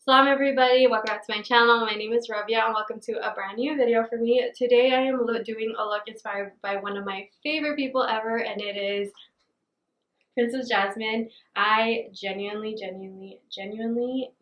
Salam everybody, welcome back to my channel. My name is Rabya and welcome to a brand new video for me. Today I am doing a look inspired by one of my favorite people ever, and it is Princess Jasmine. I genuinely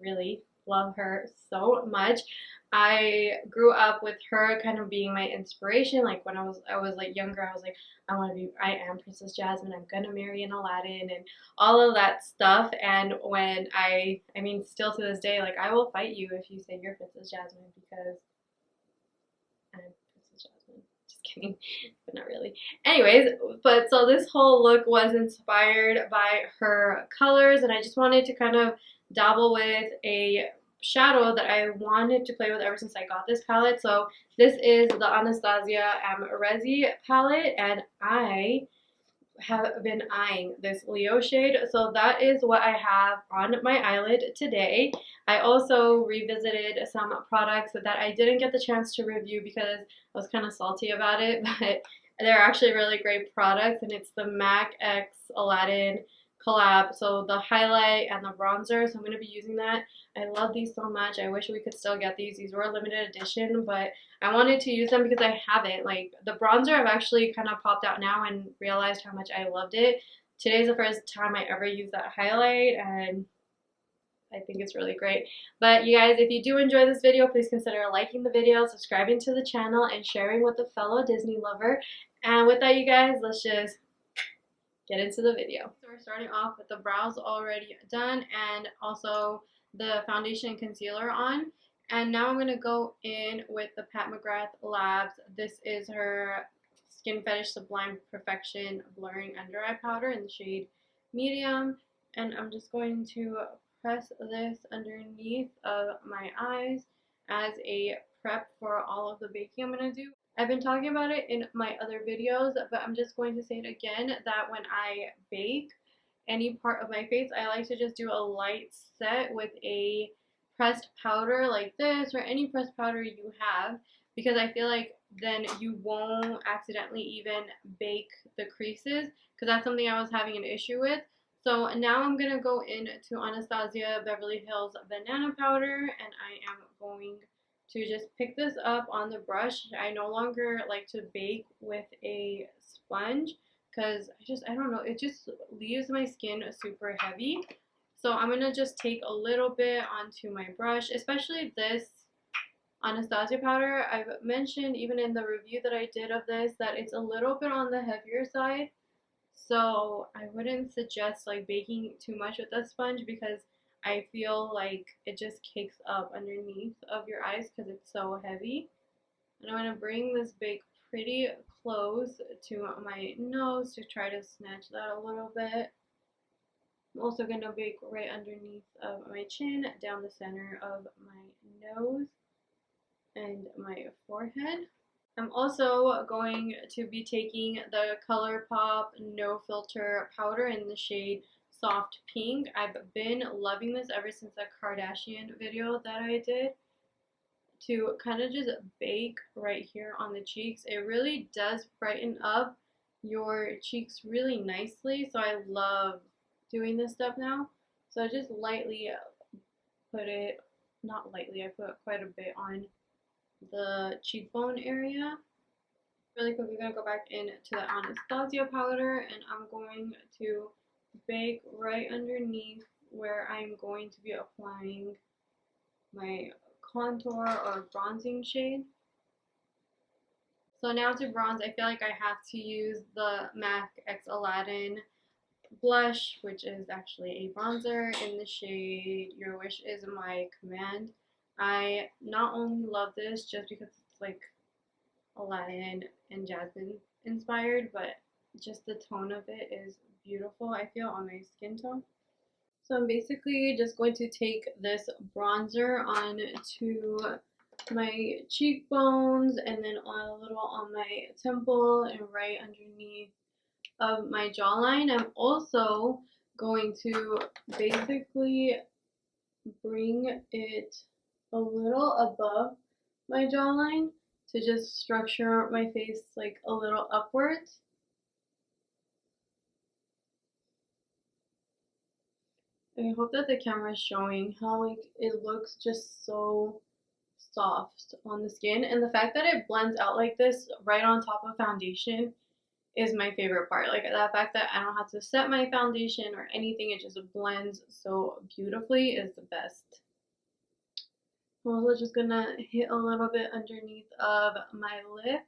really love her so much. I grew up with her kind of being my inspiration. Like when I was like younger, I was like, I am Princess Jasmine. I'm gonna marry an Aladdin and all of that stuff. And when I mean, still to this day, like I will fight you if you say you're Princess Jasmine because I'm Princess Jasmine. Just kidding, but not really. Anyways, but so this whole look was inspired by her colors, and I just wanted to kind of dabble with a shadow that I wanted to play with ever since I got this palette. So this is the Anastasia Amrezy palette, and I have been eyeing this Leo shade, so that is what I have on my eyelid today. I also revisited some products that I didn't get the chance to review because I was kind of salty about it, but they're actually really great products, and it's the MACx Aladdin collab, so the highlight and the bronzer, so I'm going to be using that. I love these so much. I wish we could still get these. These were limited edition, but I wanted to use them because I haven't. Like the bronzer I've actually kind of popped out now and realized how much I loved it. Today's the first time I ever used that highlight, and I think it's really great. But you guys, if you do enjoy this video, please consider liking the video, subscribing to the channel, and sharing with a fellow Disney lover. And with that, you guys, let's just get into the video. So we're starting off with the brows already done and also the foundation and concealer on. And now I'm going to go in with the Pat McGrath Labs. This is her Skin Fetish Sublime Perfection Blurring Under Eye Powder in the shade Medium. And I'm just going to press this underneath of my eyes as a prep for all of the baking I'm going to do. I've been talking about it in my other videos, but I'm just going to say it again that when I bake any part of my face, I like to just do a light set with a pressed powder like this or any pressed powder you have, because I feel like then you won't accidentally even bake the creases, because that's something I was having an issue with. So now I'm going to go into Anastasia Beverly Hills Banana Powder, and I am going to just pick this up on the brush. I no longer like to bake with a sponge because I don't know, it just leaves my skin super heavy. So I'm gonna just take a little bit onto my brush, especially this Anastasia powder. I've mentioned even in the review that I did of this that it's a little bit on the heavier side, so I wouldn't suggest like baking too much with a sponge because I feel like it just cakes up underneath of your eyes because it's so heavy. And I'm going to bring this bake pretty close to my nose to try to snatch that a little bit. I'm also going to bake right underneath of my chin, down the center of my nose and my forehead. I'm also going to be taking the Colourpopx No Filter powder in the shade Soft Pink. I've been loving this ever since the Kardashian video that I did, to kind of just bake right here on the cheeks. It really does brighten up your cheeks really nicely, so I love doing this stuff now. So I just lightly put it, not lightly, I put quite a bit on the cheekbone area. Really quick, we're going to go back into the Anastasia powder, and I'm going to bake right underneath where I'm going to be applying my contour or bronzing shade. So now to bronze, I feel like I have to use the MACx Aladdin blush, which is actually a bronzer in the shade Your Wish Is My Command. I not only love this just because it's like Aladdin and Jasmine inspired, but just the tone of it is beautiful, I feel, on my skin tone. So I'm basically just going to take this bronzer on to my cheekbones and then on a little on my temple and right underneath of my jawline. I'm also going to basically bring it a little above my jawline to just structure my face like a little upwards. I hope that the camera is showing how like it looks just so soft on the skin, and the fact that it blends out like this right on top of foundation is my favorite part. Like the fact that I don't have to set my foundation or anything, it just blends so beautifully is the best. I'm also just gonna hit a little bit underneath of my lip.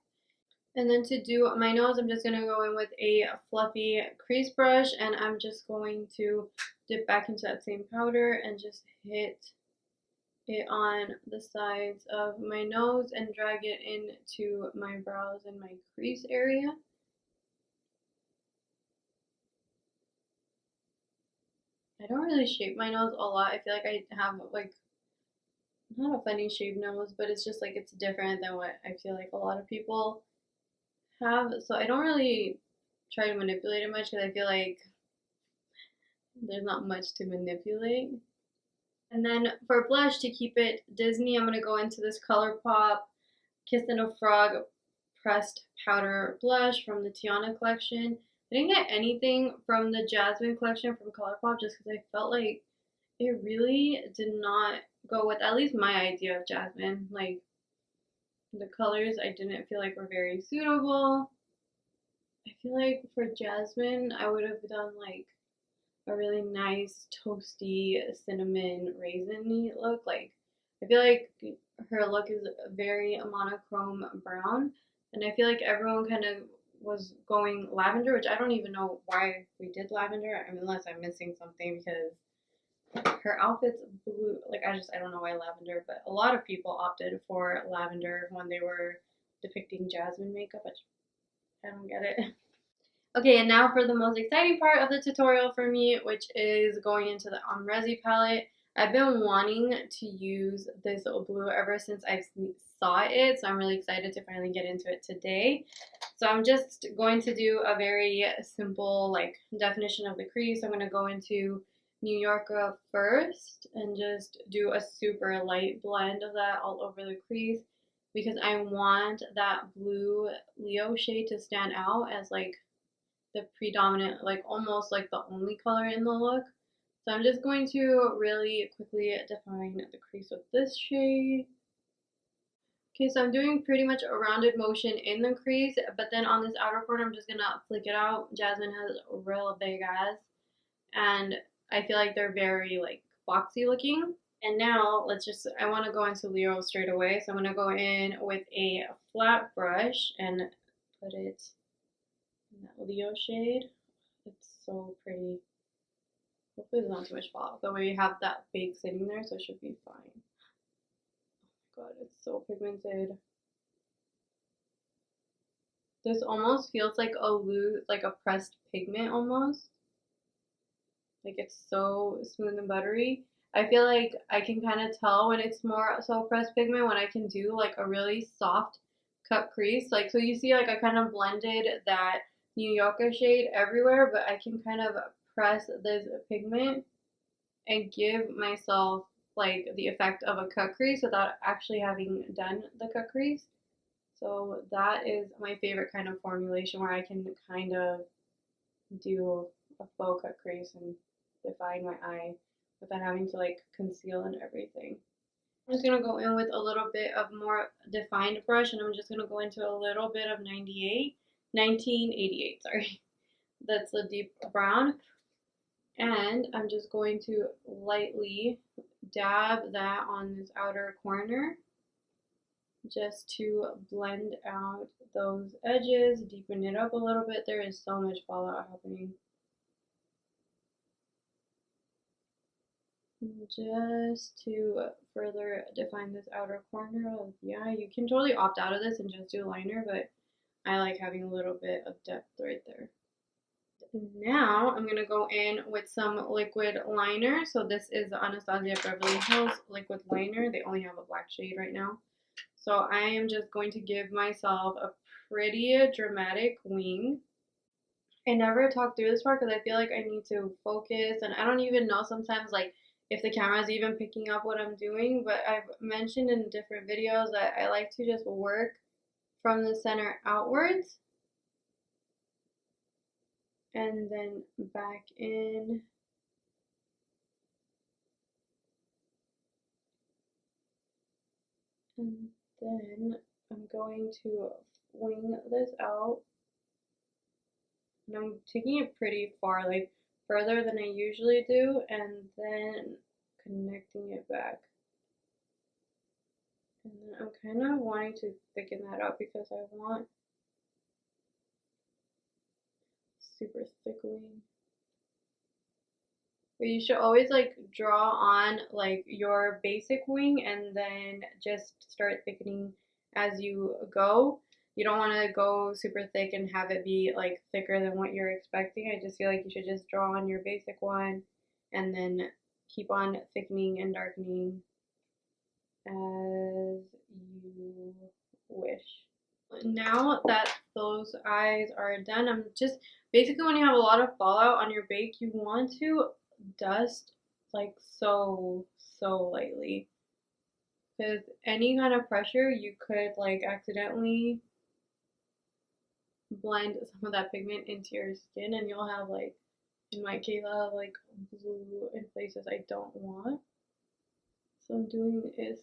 And then to do my nose, I'm just going to go in with a fluffy crease brush, and I'm just going to dip back into that same powder and just hit it on the sides of my nose and drag it into my brows and my crease area. I don't really shape my nose a lot. I feel like I have like not a funny shaped nose, but it's just like it's different than what I feel like a lot of people have. So I don't really try to manipulate it much because I feel like there's not much to manipulate. And then for blush, to keep it Disney, I'm going to go into this Colourpop Kissing a Frog pressed powder blush from the Tiana collection. I didn't get anything from the Jasmine collection from Colourpop just because I felt like it really did not go with at least my idea of Jasmine. Like the colors I didn't feel like were very suitable. I feel like for Jasmine I would have done like a really nice toasty cinnamon raisiny look. Like I feel like her look is very monochrome brown, and I feel like everyone kind of was going lavender, which I don't even know why we did lavender. I mean, unless I'm missing something because her outfit's blue. Like I don't know why lavender, but a lot of people opted for lavender when they were depicting Jasmine makeup, which I don't get it. Okay, and now for the most exciting part of the tutorial for me, which is going into the Amrezy palette. I've been wanting to use this blue ever since I saw it, so I'm really excited to finally get into it today. So I'm just going to do a very simple like definition of the crease. I'm going to go into New Yorker first and just do a super light blend of that all over the crease because I want that blue Leo shade to stand out as like the predominant, like almost like the only color in the look. So I'm just going to really quickly define the crease with this shade. Okay, so I'm doing pretty much a rounded motion in the crease, but then on this outer corner, I'm just gonna flick it out. Jasmine has real big eyes, and I feel like they're very like boxy looking. And now I want to go into Leo straight away. So I'm gonna go in with a flat brush and put it that Leo shade. It's so pretty. Hopefully there's not too much fallout. That way you have that bake sitting there, so it should be fine. Oh my god, it's so pigmented. This almost feels like a pressed pigment almost. Like it's so smooth and buttery. I feel like I can kind of tell when it's more so pressed pigment when I can do like a really soft cut crease. Like so you see like I kind of blended that New Yorker shade everywhere, but I can kind of press this pigment and give myself like the effect of a cut crease without actually having done the cut crease. So that is my favorite kind of formulation where I can kind of do a faux cut crease and define my eye without having to like conceal and everything. I'm just going to go in with a little bit of more defined brush, and I'm just going to go into a little bit of 1988, sorry. That's the deep brown. And I'm just going to lightly dab that on this outer corner just to blend out those edges, deepen it up a little bit. There is so much fallout happening. Just to further define this outer corner of the eye. You can totally opt out of this and just do liner, but I like having a little bit of depth right there. Now I'm going to go in with some liquid liner. So this is the Anastasia Beverly Hills liquid liner. They only have a black shade right now. So I am just going to give myself a pretty dramatic wing. I never talk through this part because I feel like I need to focus, and I don't even know sometimes like if the camera is even picking up what I'm doing, but I've mentioned in different videos that I like to just work from the center outwards and then back in And then I'm going to wing this out. And I'm taking it pretty far, like further than I usually do, and then connecting it back. And then I'm kind of wanting to thicken that up because I want super thick wing. But you should always like draw on like your basic wing and then just start thickening as you go. You don't want to go super thick and have it be like thicker than what you're expecting. I just feel like you should just draw on your basic one and then keep on thickening and darkening as you wish. Now that those eyes are done, I'm just basically, when you have a lot of fallout on your bake, you want to dust like so lightly, because any kind of pressure you could like accidentally blend some of that pigment into your skin, and you'll have like, in my case, I'll have like blue in places I don't want. So I'm doing is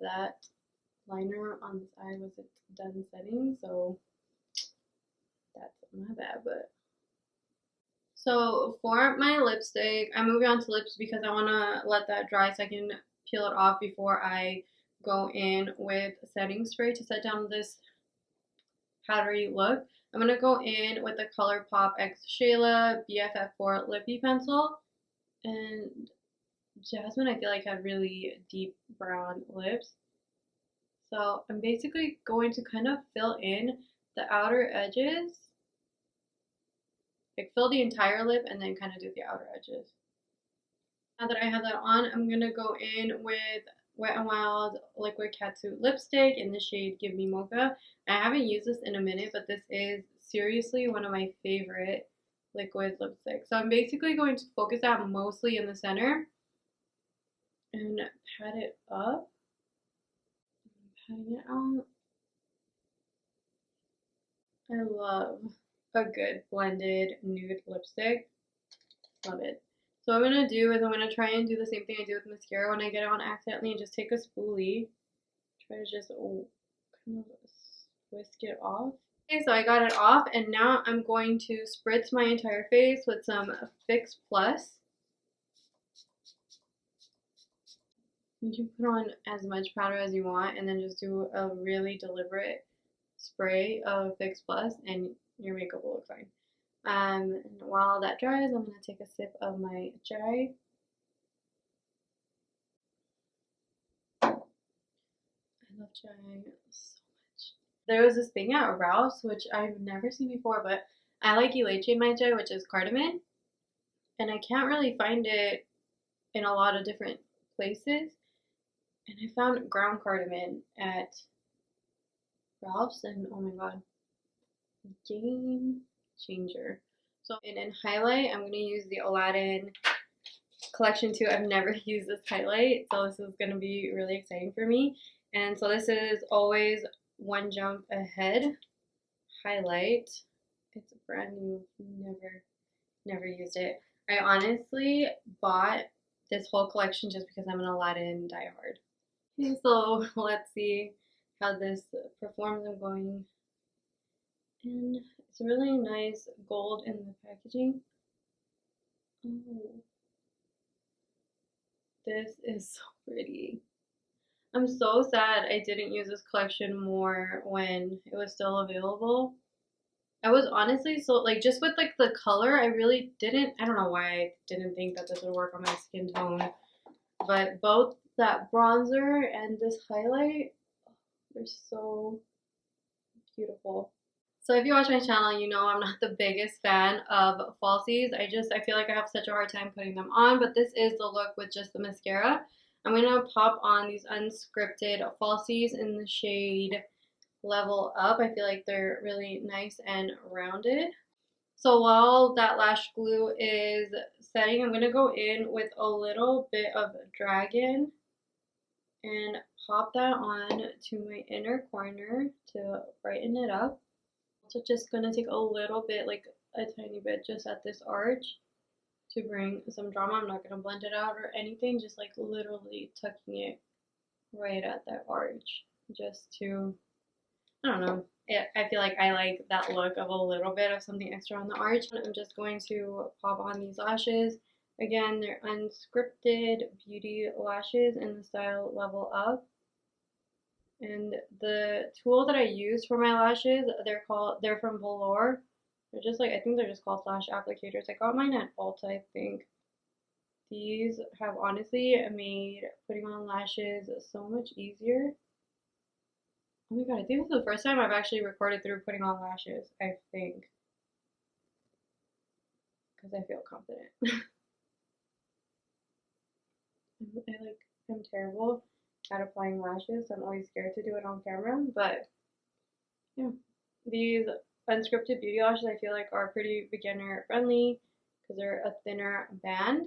that liner on this eye wasn't done setting, so that's my bad. But so for my lipstick, I'm moving on to lips because I want to let that dry so I can peel it off before I go in with setting spray to set down this powdery look. I'm going to go in with the Colourpopx Shayla BFF4 Lippy Pencil. And Jasmine, I feel like, had really deep brown lips. So I'm basically going to kind of fill in the outer edges. Like fill the entire lip and then kind of do the outer edges. Now that I have that on, I'm going to go in with Wet n Wild Liquid Catsuit Lipstick in the shade Give Me Mocha. I haven't used this in a minute, but this is seriously one of my favorite liquid lipsticks. So I'm basically going to focus that mostly in the center and pat it up. Patting it out. I love a good blended nude lipstick. Love it. So what I'm going to do is I'm going to try and do the same thing I do with mascara when I get it on accidentally, and just take a spoolie, try to just kind of whisk it off. Okay, so I got it off, and now I'm going to spritz my entire face with some Fix Plus. You can put on as much powder as you want and then just do a really deliberate spray of Fix Plus and your makeup will look fine. And while that dries, I'm going to take a sip of my chai. I love chai so much. There was this thing at Rabs, which I've never seen before, but I like Ileche in my chai, which is cardamom. And I can't really find it in a lot of different places. And I found ground cardamom at Rabs, and oh my god, game changer. So in highlight, I'm going to use the Aladdin collection 2. I've never used this highlight, so this is going to be really exciting for me. And so this is Always One Jump Ahead highlight. It's brand new, never used it. I honestly bought this whole collection just because I'm an Aladdin diehard. Okay, so let's see how this performs. I'm going, and it's really nice gold in the packaging. Oh, this is so pretty. I'm so sad I didn't use this collection more when it was still available. I was honestly so, like, just with like the color, I really didn't, I don't know why I didn't think that this would work on my skin tone, but both that bronzer and this highlight, they're so beautiful. So if you watch my channel, you know I'm not the biggest fan of falsies. I feel like I have such a hard time putting them on, but this is the look with just the mascara. I'm going to pop on these Unscripted falsies in the shade Level Up. I feel like they're really nice and rounded. So while that lash glue is setting, I'm going to go in with a little bit of Dragon and pop that on to my inner corner to brighten it up. So just going to take a little bit, like a tiny bit, just at this arch. to bring some drama. I'm not going to blend it out or anything, just like literally tucking it right at that arch, just to, I don't know, I feel like I like that look of a little bit of something extra on the arch. I'm just going to pop on these lashes. Again, they're Unscripted Beauty lashes in the style Level Up. And the tool that I use for my lashes, they're from Velour. They're just like, I think they're just called lash applicators. I got mine at Ulta, I think. These have honestly made putting on lashes so much easier. Oh my god, I think this is the first time I've actually recorded through putting on lashes, I think. Because I feel confident. I'm terrible at applying lashes, so I'm always scared to do it on camera, but yeah. These Unscripted Beauty lashes I feel like are pretty beginner friendly because they're a thinner band.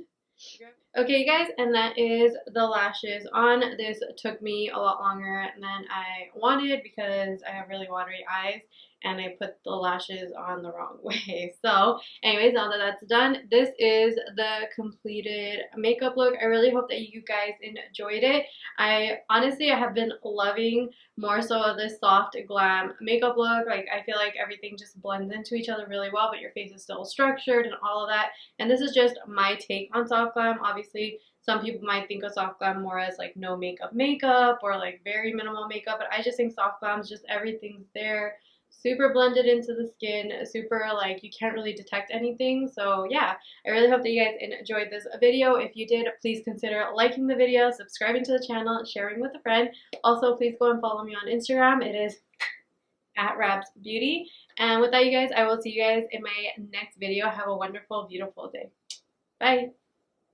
Okay, you guys, and that is the lashes on. This took me a lot longer than I wanted because I have really watery eyes and I put the lashes on the wrong way. So anyways, now that that's done, this is the completed makeup look. I really hope that you guys enjoyed it. I have been loving more so of this soft glam makeup look. Like, I feel like everything just blends into each other really well, but your face is still structured and all of that. And this is just my take on soft glam. Obviously, some people might think of soft glam more as like no makeup or like very minimal makeup, but I just think soft glam is just everything's there, super blended into the skin, super like you can't really detect anything. So yeah, I really hope that you guys enjoyed this video. If you did, please consider liking the video, subscribing to the channel, and sharing with a friend. Also, please go and follow me on Instagram. It is at Rabs Beauty. And with that, you guys, I will see you guys in my next video. Have a wonderful, beautiful day. Bye.